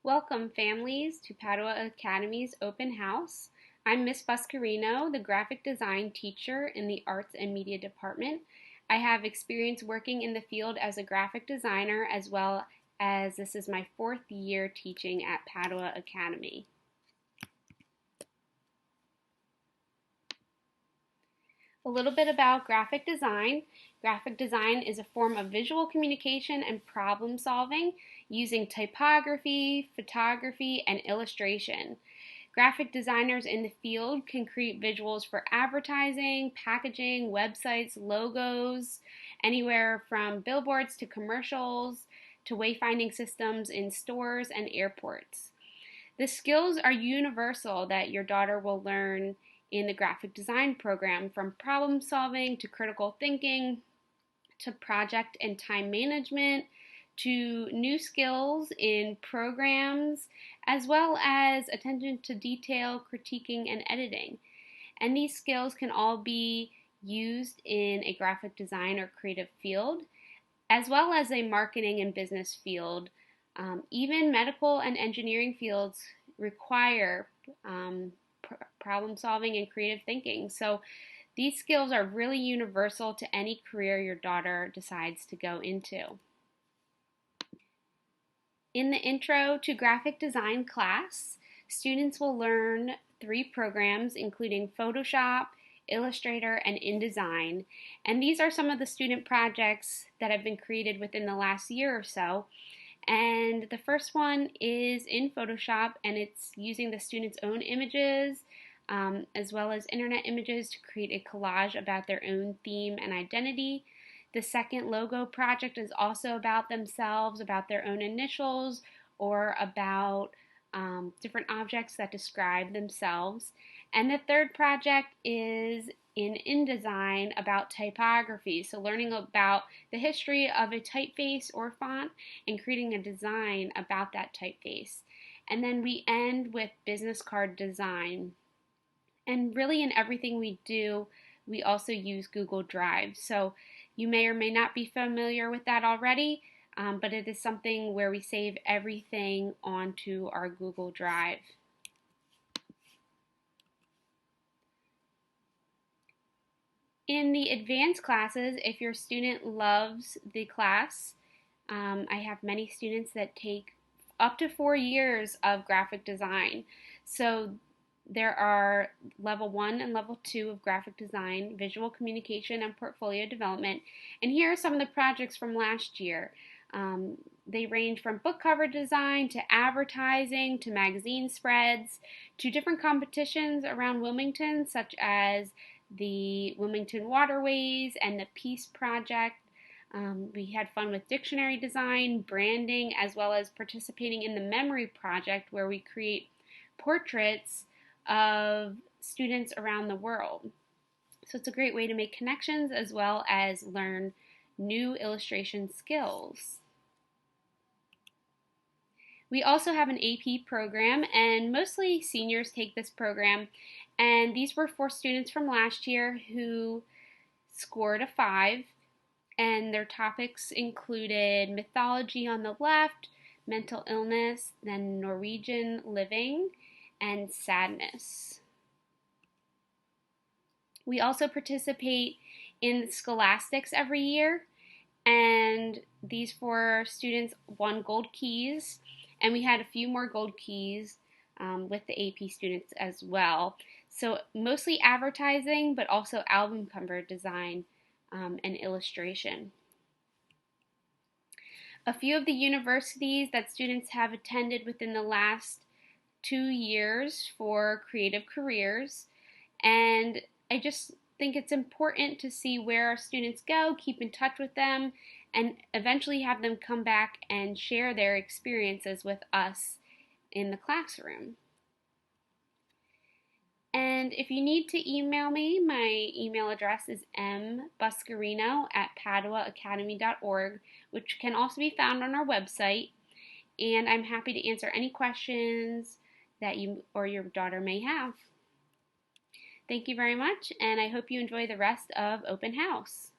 Welcome, families, to Padua Academy's open house. I'm Miss Buscarino, the graphic design teacher in the Arts and Media Department. I have experience working in the field as a graphic designer, as well as this is my 4th year teaching at Padua Academy. A little bit about graphic design. Graphic design is a form of visual communication and problem solving using typography, photography, and illustration. Graphic designers in the field can create visuals for advertising, packaging, websites, logos, anywhere from billboards to commercials to wayfinding systems in stores and airports. The skills are universal that your daughter will learn in the graphic design program, from problem solving to critical thinking to project and time management to new skills in programs, as well as attention to detail, critiquing, and editing. And these skills can all be used in a graphic design or creative field, as well as a marketing and business field. Even medical and engineering fields require problem solving and creative thinking. So these skills are really universal to any career your daughter decides to go into. In the Intro to Graphic Design class, students will learn 3 programs, including Photoshop, Illustrator, and InDesign. And these are some of the student projects that have been created within the last year or so. And the first one is in Photoshop, and it's using the students' own images as well as internet images to create a collage about their own theme and identity. The second logo project is also about themselves, about their own initials, or about different objects that describe themselves. And the third project is in InDesign about typography, so learning about the history of a typeface or font and creating a design about that typeface. And then we end with business card design. And really in everything we do, we also use Google Drive. So you may or may not be familiar with that already, but it is something where we save everything onto our Google Drive. In the advanced classes, if your student loves the class, I have many students that take up to 4 years of graphic design. So there are level 1 and level 2 of graphic design, visual communication, and portfolio development. And here are some of the projects from last year. They range from book cover design to advertising to magazine spreads to different competitions around Wilmington, such as the Wilmington Waterways and the Peace Project. We had fun with dictionary design, branding, as well as participating in the Memory Project, where we create portraits of students around the world. So it's a great way to make connections as well as learn new illustration skills. We also have an AP program, and mostly seniors take this program, and these were for students from last year who scored a 5, and their topics included mythology on the left, mental illness, then Norwegian living, and sadness. We also participate in Scholastics every year, and these 4 students won gold keys, and we had a few more gold keys with the AP students as well. So mostly advertising, but also album cover design and illustration. A few of the universities that students have attended within the last 2 years for creative careers, and I just think it's important to see where our students go, keep in touch with them, and eventually have them come back and share their experiences with us in the classroom. And if you need to email me, my email address is mbuscarino@paduaacademy.org, which can also be found on our website, and I'm happy to answer any questions that you or your daughter may have. Thank you very much, and I hope you enjoy the rest of Open House.